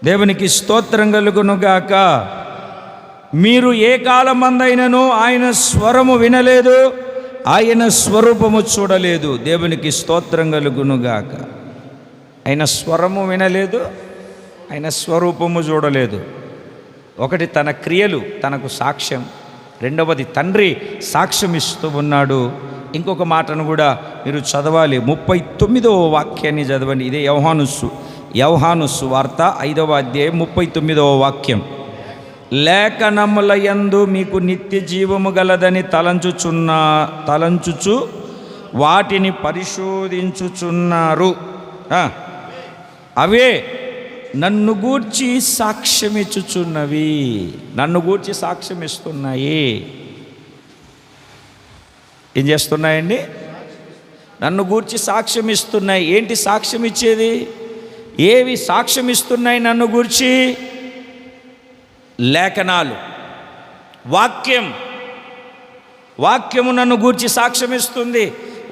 దేవునికి స్తోత్రం కలుగునుగాక. మీరు ఏ కాలమందైనను ఆయన స్వరము వినలేదు, ఆయన స్వరూపము చూడలేదు. దేవునికి స్తోత్రం కలుగునుగాక. ఆయన స్వరము వినలేదు, ఆయన స్వరూపము చూడలేదు. ఒకటి తన క్రియలు తనకు సాక్ష్యం, రెండవది తండ్రి సాక్ష్యం ఇస్తూ ఉన్నాడు. ఇంకొక మాటను కూడా మీరు చదవాలి. 39వ వాక్యాన్ని చదవండి. ఇదే యోహాను సువార్త 5వ అధ్యాయం 39వ వాక్యం. లేఖనముల యందు మీకు నిత్య జీవము గలదని తలంచుచు వాటిని పరిశోధించుచున్నారు. అవే నన్ను గూర్చి సాక్ష్యమిచ్చుచున్నవి. నన్ను గూర్చి సాక్ష్యం ఇస్తున్నాయి. ఏం చేస్తున్నాయండి? నన్ను గూర్చి సాక్ష్యం ఇస్తున్నాయి. ఏంటి సాక్ష్యం ఇచ్చేది? ఏవి సాక్ష్యం ఇస్తున్నాయి నన్ను గూర్చి? లేఖనాలు, వాక్యము నన్ను గూర్చి సాక్ష్యం ఇస్తుంది.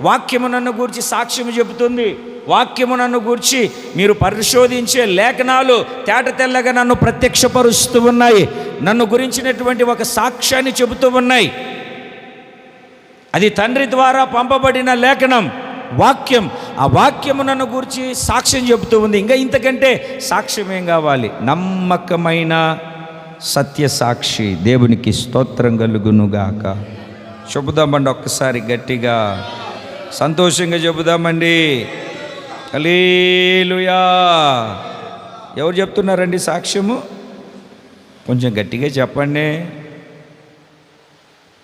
వాక్యము నన్ను గూర్చి సాక్ష్యం చెబుతుంది. వాక్యము నన్ను గూర్చి మీరు పరిశోధించే లేఖనాలు తేట తెల్లగా నన్ను ప్రత్యక్షపరుస్తూ ఉన్నాయి. నన్ను గురించినటువంటి ఒక సాక్ష్యాన్ని చెబుతూ ఉన్నాయి. అది తండ్రి ద్వారా పంపబడిన లేఖనం, వాక్యం. ఆ వాక్యము నన్ను గురించి సాక్ష్యం చెబుతూ ఉంది. ఇంకా ఇంతకంటే సాక్ష్యం ఏం కావాలి? నమ్మకమైన సత్య సాక్షి. దేవునికి స్తోత్రం కలుగునుగాక. చెబుదామండి ఒక్కసారి గట్టిగా, సంతోషంగా చెబుదామండి. హల్లెలూయా. ఎవరు చెప్తున్నారండి సాక్ష్యము? కొంచెం గట్టిగా చెప్పండి,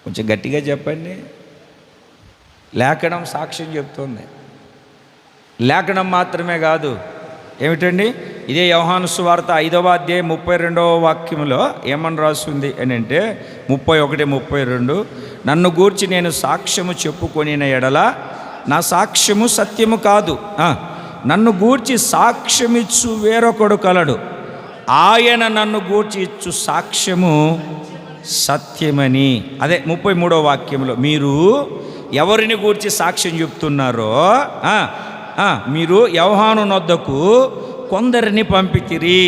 కొంచెం గట్టిగా చెప్పండి. లేఖనం సాక్ష్యం చెప్తుంది. లేఖనం మాత్రమే కాదు, ఏమిటండి? ఇదే యోహాను సువార్త 5వ అధ్యాయం 32వ వాక్యంలో ఏమని రాస్తుంది అని అంటే 31, 32, నన్ను గూర్చి నేను సాక్ష్యము చెప్పుకొనిన ఎడల నా సాక్ష్యము సత్యము కాదు. నన్ను గూర్చి సాక్ష్యమిచ్చు వేరొకడు కలడు, ఆయన నన్ను గూర్చి ఇచ్చు సాక్ష్యము సత్యమని. అదే 33వ వాక్యంలో మీరు ఎవరిని గూర్చి సాక్ష్యం చెప్తున్నారో, మీరు యోహాను నొద్దకు కొందరిని పంపితిరి,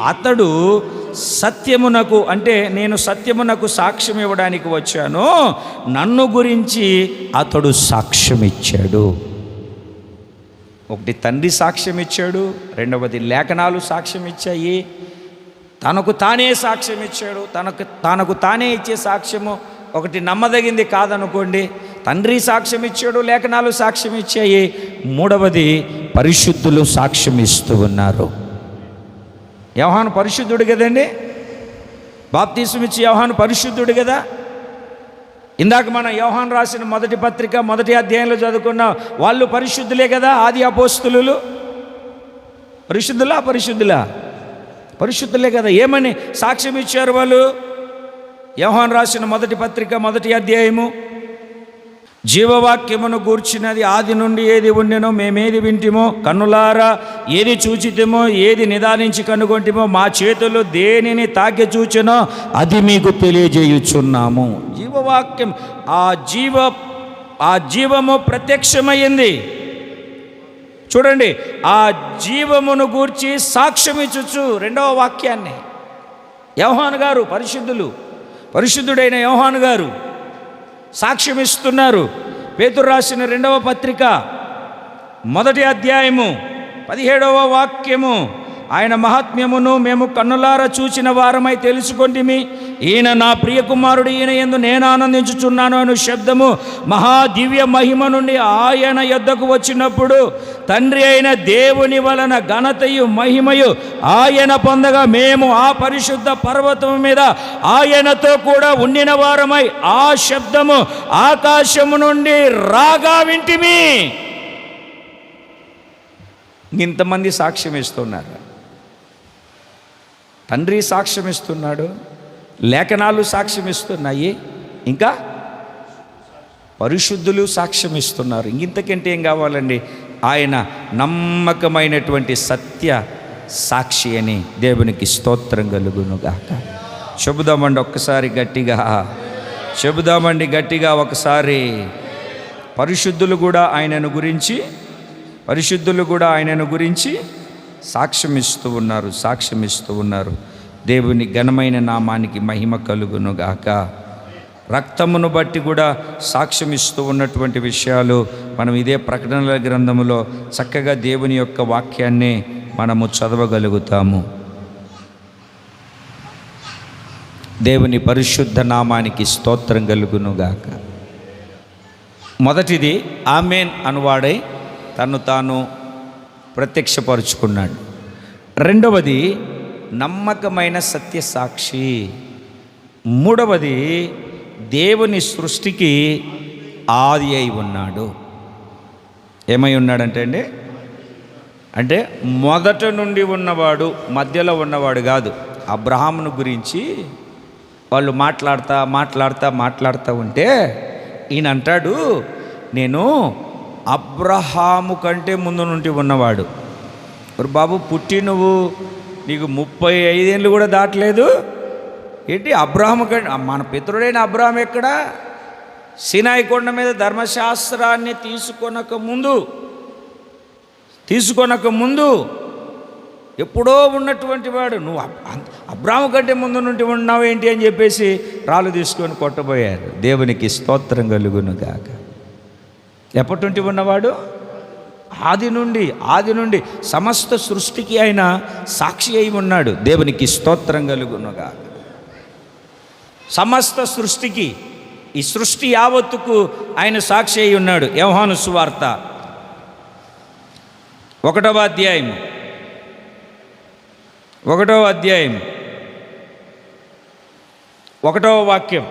అతడు సత్యమునకు, అంటే నేను సత్యమునకు సాక్ష్యం ఇవ్వడానికి వచ్చాను, నన్ను గురించి అతడు సాక్ష్యం ఇచ్చాడు. ఒకటి తండ్రి సాక్ష్యం ఇచ్చాడు, రెండవది లేఖనాలు సాక్ష్యం ఇచ్చాయి, తనకు తానే సాక్ష్యం ఇచ్చాడు. తనకు తానే ఇచ్చే సాక్ష్యము ఒకటి నమ్మదగింది కాదనుకోండి. తండ్రి సాక్ష్యం ఇచ్చాడు, లేఖనాలు సాక్ష్యం ఇచ్చాయి. మూడవది పరిశుద్ధులు సాక్ష్యం ఇస్తూ ఉన్నారు. యోహాను పరిశుద్ధుడు కదండి, బాప్తీసం ఇచ్చి యోహాను పరిశుద్ధుడు కదా. ఇందాక మనం యోహాను రాసిన మొదటి పత్రిక 1వ అధ్యాయంలో చదువుకున్న వాళ్ళు పరిశుద్ధులే కదా. ఆది అపోస్తలులు పరిశుద్ధులే కదా. ఏమని సాక్ష్యం ఇచ్చారు వాళ్ళు? యోహాను రాసిన మొదటి పత్రిక 1వ అధ్యాయము, జీవవాక్యమును గూర్చినది ఆది నుండి ఏది ఉండెనో మేమేది వింటిమో, కన్నులారా ఏది చూచితేమో, ఏది నిదానించి కనుగొంటిమో, మా చేతులు దేనిని తాకి చూచెనో అది మీకు తెలియజేయుచున్నాము. జీవవాక్యం, ఆ జీవము ప్రత్యక్షమైంది. చూడండి, ఆ జీవమును గూర్చి సాక్ష్యం ఇచ్చుచు. 2వ వాక్యాన్ని యోహాను గారు పరిశుద్ధుడైన యోహాను గారు సాక్ష్యం ఇస్తున్నారు. పేతురు రాసిన 2వ పత్రిక 1వ అధ్యాయము 17వ వాక్యము, ఆయన మహాత్మ్యమును మేము కన్నులారా చూచిన వారమై తెలుసుకొంటిమి. ఈయన నా ప్రియ కుమారుడు, ఈయన యందు నేను ఆనందించుచున్నాను అను శబ్దము మహాదివ్య మహిమ నుండి ఆయన యొద్దకు వచ్చినప్పుడు తండ్రి అయిన దేవుని వలన ఘనతయు మహిమయు ఆయన పొందగా మేము ఆ పరిశుద్ధ పర్వతము మీద ఆయనతో కూడా ఉండిన వారమై ఆ శబ్దము ఆకాశము నుండి రాగా వింటిమి. ఇంతమంది సాక్ష్యం ఇస్తున్నారు. తండ్రి సాక్ష్యం ఇస్తున్నాడు, లేఖనాలు సాక్ష్యం ఇస్తున్నాయి, ఇంకా పరిశుద్ధులు సాక్ష్యం ఇస్తున్నారు. ఇంతకంటే ఏం కావాలండి? ఆయన నమ్మకమైనటువంటి సత్య సాక్షి అని. దేవునికి స్తోత్రం కలుగునుగాక. చెబుదామండి ఒక్కసారి గట్టిగా, చెబుదామండి గట్టిగా ఒకసారి. పరిశుద్ధులు కూడా ఆయనను గురించి సాక్ష్యం ఇస్తూ ఉన్నారు. దేవుని ఘనమైన నామానికి మహిమ కలుగునుగాక. రక్తమును బట్టి కూడా సాక్ష్యం ఇస్తూ ఉన్నటువంటి విషయాలు మనం ఇదే ప్రకటనల గ్రంథములో చక్కగా దేవుని యొక్క వాక్యాన్ని మనము చదవగలుగుతాము. దేవుని పరిశుద్ధ నామానికి స్తోత్రం కలుగునుగాక. మొదటిది ఆమేన్ అనువాడై తను తాను ప్రత్యక్షపరుచుకున్నాడు. రెండవది నమ్మకమైన సత్యసాక్షి. మూడవది దేవుని సృష్టికి ఆది అయి ఉన్నాడు. ఏమై ఉన్నాడంటే అంటే మొదట నుండి ఉన్నవాడు, మధ్యలో ఉన్నవాడు కాదు. అబ్రహామును గురించి వాళ్ళు మాట్లాడుతూ ఉంటే ఈయన అంటాడు, నేను అబ్రహాము కంటే ముందు నుండి ఉన్నవాడు. బాబు, పుట్టి నీకు 35 ఏళ్ళు కూడా దాటలేదు ఏంటి? అబ్రహాము కంటే మన పితరుడైన అబ్రహాం ఎక్కడ? సీనాయి కొండ మీద ధర్మశాస్త్రాన్ని తీసుకొనక ముందు ఎప్పుడో ఉన్నటువంటి వాడు. నువ్వు అబ్రహాము కంటే ముందు నుండి ఉన్నావు ఏంటి అని చెప్పేసి రాళ్ళు తీసుకొని కొట్టబోయారు. దేవునికి స్తోత్రం కలుగును గాక. ఎప్పటి నుండి ఉన్నవాడు? ఆది నుండి సమస్త సృష్టికి ఆయన సాక్షి అయి ఉన్నాడు. దేవునికి స్తోత్రం కలుగును గాక. సమస్త సృష్టికి, ఈ సృష్టి యావత్తుకు ఆయన సాక్షి అయి ఉన్నాడు. యోహాను సువార్త 1వ అధ్యాయం 1వ వాక్యం.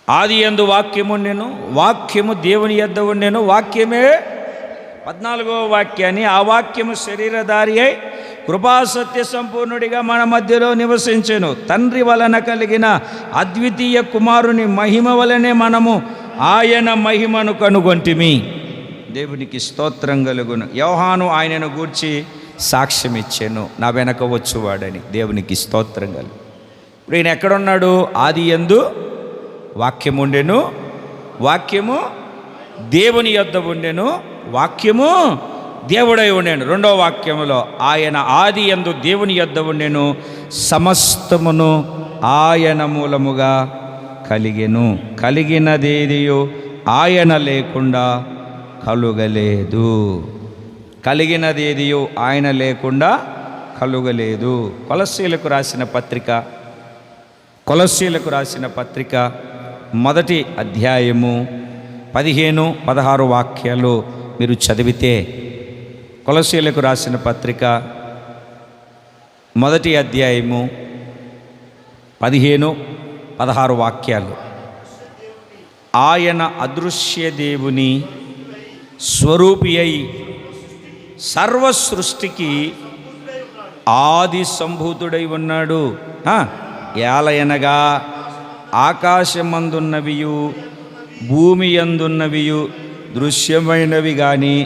ఆది యందు వాక్యము ఉండెను, వాక్యము దేవుని యొద్ద ఉండెను, వాక్యమే 14వ వాక్యాన్ని, ఆ వాక్యము శరీరధారి అయి కృపాసత్య సంపూర్ణుడిగా మన మధ్యలో నివసించెను. తండ్రి వలన కలిగిన అద్వితీయ కుమారుని మహిమ వలనే మనము ఆయన మహిమను కనుగొంటిమి. దేవునికి స్తోత్రం కలుగును. యోహాను ఆయనను గూర్చి సాక్ష్యం ఇచ్చాను, నా వెనక వచ్చువాడని. దేవునికి స్తోత్రం కలుగు. ఇప్పుడు ఈయన ఎక్కడున్నాడు? ఆది యందు వాక్యము ఉండెను, వాక్యము దేవుని యొద్ద ఉండెను, వాక్యము దేవుడై ఉండెను. 2వ వాక్యములో ఆయన ఆది యందు దేవుని యొద్ద ఉండెను, సమస్తమును ఆయన మూలముగా కలిగెను, కలిగినదేదియో ఆయన లేకుండా కలుగలేదు. కలిగినదేదియో ఆయన లేకుండా కలుగలేదు. కొలస్సీలకు రాసిన పత్రిక 1వ అధ్యాయము 15-16 వాక్యాలు మీరు చదివితే, కొలస్సీలకు రాసిన పత్రిక 1వ అధ్యాయము 15-16 వాక్యాలు. ఆయన అదృశ్య దేవుని స్వరూపి అయి సర్వ సృష్టికి ఆది సంభూతుడై ఉన్నాడు. ఏలయనగా ఆకాశమందున్నవియు భూమి యందున్నవియు దృశ్యమైనవి కానీ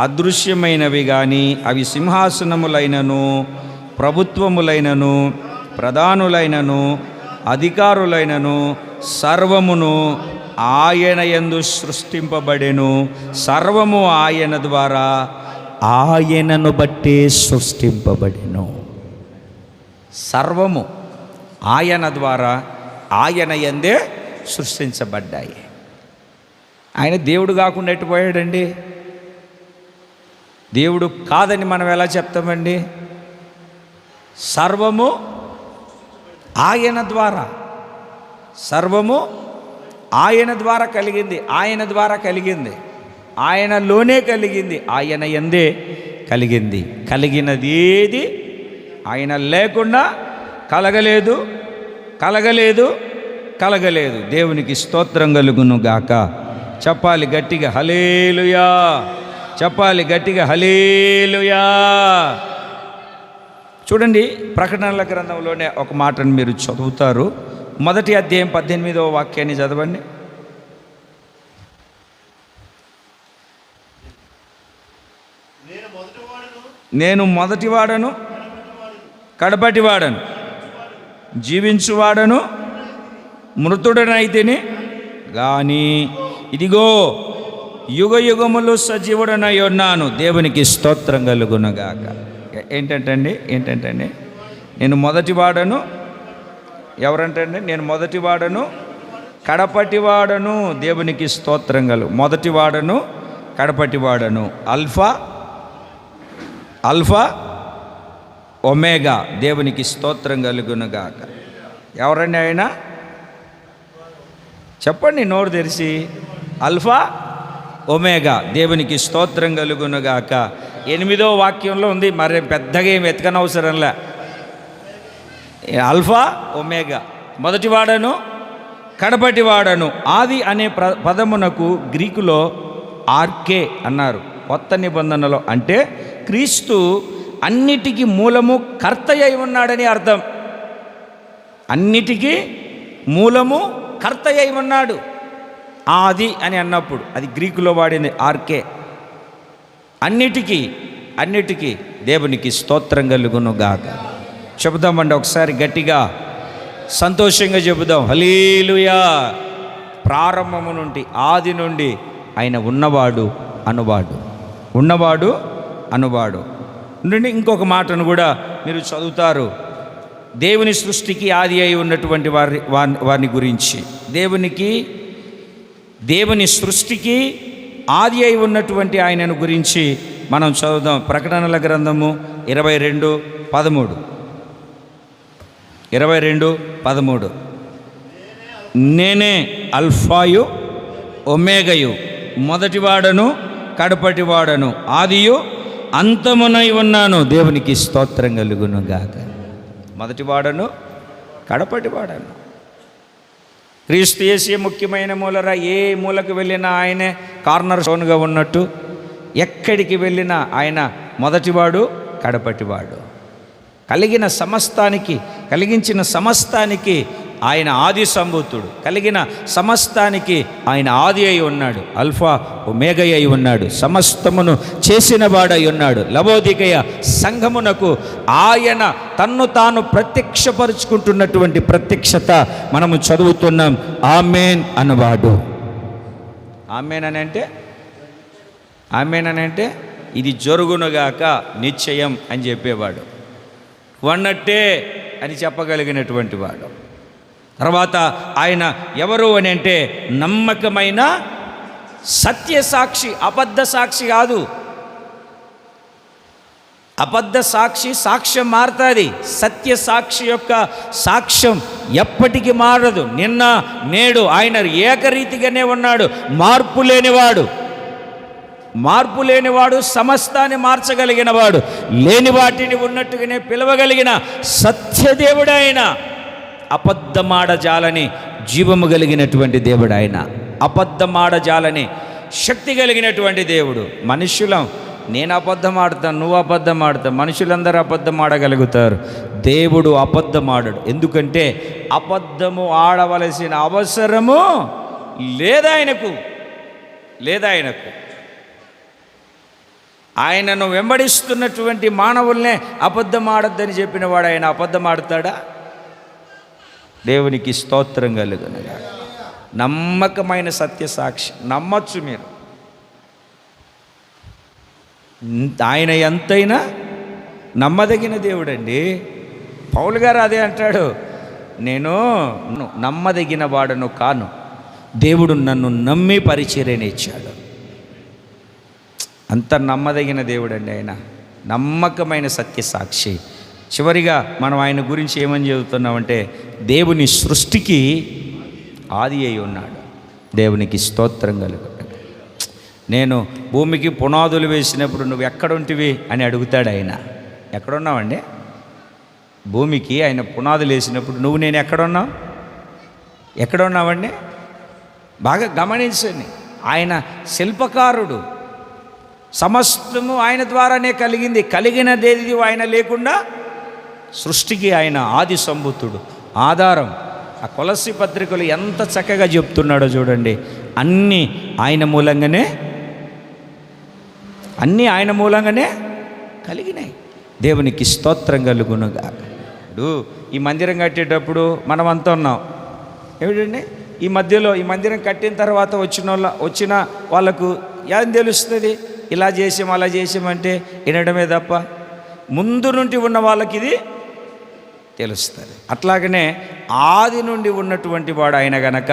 అదృశ్యమైనవి కానీ, అవి సింహాసనములైనను ప్రభుత్వములైనను ప్రధానులైనను అధికారులైనను సర్వమును ఆయన యందు సృష్టింపబడెను. సర్వము ఆయన ద్వారా ఆయనను బట్టే సృష్టింపబడెను. సర్వము ఆయన ద్వారా ఆయన యందే సృష్టించబడ్డాయి. ఆయన దేవుడు కాకుండా ఎట్టుపోయాడండి? దేవుడు కాదని మనం ఎలా చెప్తామండి? సర్వము ఆయన ద్వారా, సర్వము ఆయన ద్వారా కలిగింది, ఆయన ద్వారా కలిగింది, ఆయనలోనే కలిగింది, ఆయన యందే కలిగింది. కలిగినది ఏది ఆయన లేకుండా కలగలేదు. దేవునికి స్తోత్రం కలుగును గాక. చెప్పాలి గట్టిగా హల్లెలూయా, చెప్పాలి గట్టిగా హల్లెలూయా. చూడండి, ప్రకటనల గ్రంథంలోనే ఒక మాటను మీరు చదువుతారు. 1వ అధ్యాయం 18వ వాక్యాన్ని చదవండి. నేను మొదటివాడను కడపటివాడను, జీవించువాడను మృతుడనైతేనే కానీ ఇదిగో యుగ యుగములు సజీవుడనై ఉన్నాను. దేవునికి స్తోత్రం కలుగునుగాక. ఏంటంటే నేను మొదటివాడను, ఎవరంటే నేను మొదటివాడను కడపటివాడను. దేవునికి స్తోత్రం కలుగు. మొదటివాడను కడపటివాడను, అల్ఫా ఒమేగా. దేవునికి స్తోత్రం కలుగునుగాక. ఎవరండి ఆయన? చెప్పండి నోరు తెరిచి. Alpha omega. దేవునికి స్తోత్రం కలుగునుగాక. 8వ వాక్యంలో ఉంది, మరి పెద్దగా ఏం వెతకనవసరంలే. Alpha omega, మొదటివాడను కడపటివాడను. ఆది అనే పదమునకు గ్రీకులో ఆర్కే అన్నారు. కొత్త నిబంధనలో అంటే క్రీస్తు అన్నిటికీ మూలము కర్త అయి ఉన్నాడని అర్థం. అన్నిటికీ మూలము కర్త అయి ఉన్నాడు. ఆది అని అన్నప్పుడు అది గ్రీకులో వాడింది ఆర్కే. అన్నిటికీ దేవునికి స్తోత్రం కలుగును గాక. చెబుదామండి ఒకసారి గట్టిగా సంతోషంగా చెబుదాం, హల్లెలూయా. ప్రారంభము నుండి, ఆది నుండి ఆయన ఉన్నవాడు అనువాడు. నుండి ఇంకొక మాటను కూడా మీరు చదువుతారు, దేవుని సృష్టికి ఆది అయి ఉన్నటువంటి వారిని గురించి. దేవుని సృష్టికి ఆది అయి ఉన్నటువంటి ఆయనను గురించి మనం చదువుదాం. ప్రకటనల గ్రంథము 22:13. నేనే అల్ఫాయు ఒమేగయు, మొదటివాడను కడపటివాడను, ఆదియు అంతమునై ఉన్నాను. దేవునికి స్తోత్రం కలుగును గాక. మొదటివాడను కడపటివాడను. క్రీస్తు యేసే ముఖ్యమైన మూలరా. ఏ మూలకు వెళ్ళినా ఆయనే కార్నర్ స్టోన్గా ఉన్నట్టు, ఎక్కడికి వెళ్ళినా ఆయన మొదటివాడు కడపటివాడు. కలిగించిన సమస్తానికి ఆయన ఆది సంభూతుడు. కలిగిన సమస్తానికి ఆయన ఆది అయి ఉన్నాడు, అల్ఫా ఒమేగా అయి ఉన్నాడు, సమస్తమును చేసిన వాడై ఉన్నాడు. లవోదికయ సంఘమునకు ఆయన తన్ను తాను ప్రత్యక్షపరుచుకుంటున్నటువంటి ప్రత్యక్షత మనము చదువుతున్నాం. ఆమేన్ అన్నవాడు. ఆమేన్ అని అంటే ఇది జరుగునుగాక నిశ్చయం అని చెప్పేవాడు, వన్నట్టే అని చెప్పగలిగినటువంటి వాడు. తర్వాత ఆయన ఎవరు అని అంటే నమ్మకమైన సత్యసాక్షి. అబద్ధ సాక్షి కాదు. అబద్ధ సాక్ష్యం మారుతుంది. సత్యసాక్షి యొక్క సాక్ష్యం ఎప్పటికీ మారదు. నిన్న నేడు ఆయన ఏకరీతిగానే ఉన్నాడు. మార్పు లేనివాడు, సమస్తాన్ని మార్చగలిగినవాడు, లేని వాటిని ఉన్నట్టుగానే పిలవగలిగిన సత్యదేవుడు ఆయన. అబద్ధమాడజాలని జీవము కలిగినటువంటి దేవుడు ఆయన. అబద్ధమాడజాలని శక్తి కలిగినటువంటి దేవుడు. మనుషులం, నేను అబద్ధం ఆడతాను, నువ్వు అబద్ధం ఆడతావు, మనుషులందరూ అబద్ధం ఆడగలుగుతారు. దేవుడు అబద్ధమాడడు. ఎందుకంటే అబద్ధము ఆడవలసిన అవసరము లేదాయనకు. ఆయనను వెంబడిస్తున్నటువంటి మానవుల్నే అబద్ధం ఆడద్దని చెప్పిన వాడు ఆయన అబద్ధం ఆడతాడా? దేవునికి స్తోత్రం కలుగును. నమ్మకమైన సత్యసాక్షి నమ్మచ్చు మీరు. ఆయన ఎంతైనా నమ్మదగిన దేవుడండి. పౌలు గారు అదే అంటాడు, నేను నమ్మదగిన వాడను కాను, దేవుడు నన్ను నమ్మి పరిచర్యనిచ్చాడు. అంత నమ్మదగిన దేవుడండి ఆయన, నమ్మకమైన సత్యసాక్షి. చివరిగా మనం ఆయన గురించి ఏమని చెబుతున్నామంటే దేవుని సృష్టికి ఆది అయి ఉన్నాడు. దేవునికి స్తోత్రం కలుగుతుంది. నేను భూమికి పునాదులు వేసినప్పుడు నువ్వు ఎక్కడుంటివి అని అడుగుతాడు ఆయన. ఎక్కడున్నావండి? భూమికి ఆయన పునాదులు వేసినప్పుడు నేను ఎక్కడున్నావండి? బాగా గమనించండి. ఆయన శిల్పకారుడు. సమస్తము ఆయన ద్వారానే కలిగింది. కలిగినదేది ఆయన లేకుండా సృష్టికి ఆయన ఆది సంభూతుడు, ఆధారం. ఆ కొలస్సీ పత్రికలు ఎంత చక్కగా చెప్తున్నాడో చూడండి. అన్నీ ఆయన మూలంగానే కలిగినాయి. దేవునికి స్తోత్రం కలుగునుగా. ఇప్పుడు ఈ మందిరం కట్టేటప్పుడు మనం అంతా ఉన్నాం ఏమిటండి, ఈ మధ్యలో ఈ మందిరం కట్టిన తర్వాత వచ్చిన వాళ్ళకు ఏం తెలుస్తుంది? ఇలా చేసాం అలా చేసామంటే వినడమే తప్ప ముందు నుండి ఉన్న వాళ్ళకి ఇది తెలుస్తుంది. అట్లాగనే ఆది నుండి ఉన్నటువంటి వాడు ఆయన గనక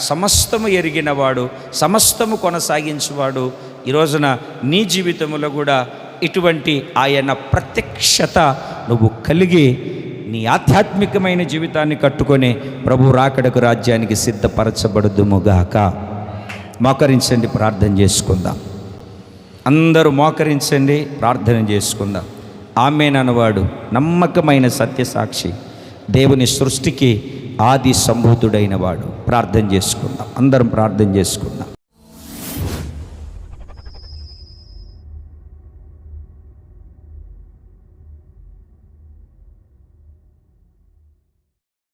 సమస్తము ఎరిగినవాడు, సమస్తము కొనసాగించువాడు. ఈ రోజున నీ జీవితంలో కూడా ఇటువంటి ఆయన ప్రత్యక్షత నువ్వు కలిగి నీ ఆధ్యాత్మికమైన జీవితాన్ని కట్టుకొని ప్రభు రాకడకు రాజ్యానికి సిద్ధపరచబడుదుముగాక. మోకరించండి, ప్రార్థన చేసుకుందాం. అందరూ మోకరించండి, ప్రార్థన చేసుకుందాం. ఆమేన్ అన్నవాడు నమ్మకమైన సత్యసాక్షి, దేవుని సృష్టికి ఆది సంభూతుడైన వాడు. ప్రార్థన చేసుకుందాం, అందరం ప్రార్థన చేసుకుందాం.